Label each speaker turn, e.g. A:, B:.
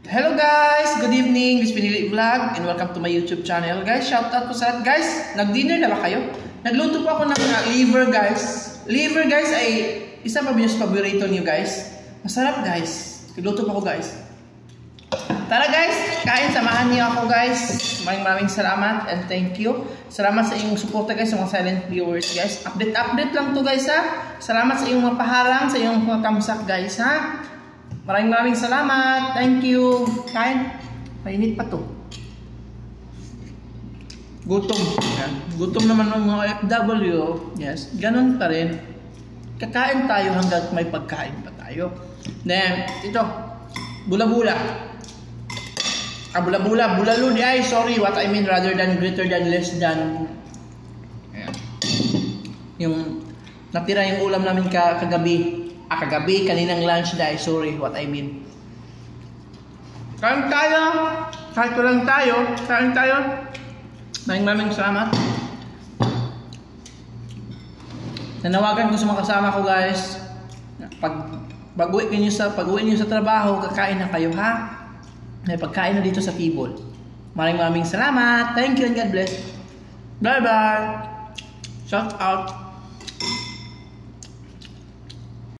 A: Hello guys! Good evening! This is Pinili Vlog and welcome to my YouTube channel. Guys, shout out po sa lahat. Guys, nag-dinner na ba kayo? Nagluto po ako ng liver guys. Liver guys ay isa pa binyos paborito niyo guys. Masarap guys. Nagluto po ako guys. Tara guys, kain, samahan niyo ako guys. Maraming salamat and thank you. Salamat sa inyong suporta guys, sa mga silent viewers guys. Update lang to guys ha. Salamat sa inyong mga paharang, sa inyong mga tamsak guys ha. Maraming salamat. Thank you. Kain. Mainit pa to. Gutom. Yan. Gutom naman ng mga FW. Yes. Ganun pa rin. Kakain tayo hanggang may pagkain pa tayo. Then, ito. Bula-bula. Bula-bula. Bulalo di ay. Sorry. What I mean rather than greater than less than. Ayan. Yung natira yung ulam namin kagabi. Kagabi, kaninang lunch dahil. Sorry, what I mean. Kain tayo. Kahit lang tayo. Kain tayo. Maraming salamat. Nanawagan ko sa mga kasama ko guys. Pag-uwi niyo sa trabaho, kakain na kayo ha. May pagkain na dito sa table. Maraming salamat. Thank you and God bless. Bye bye. Shout out.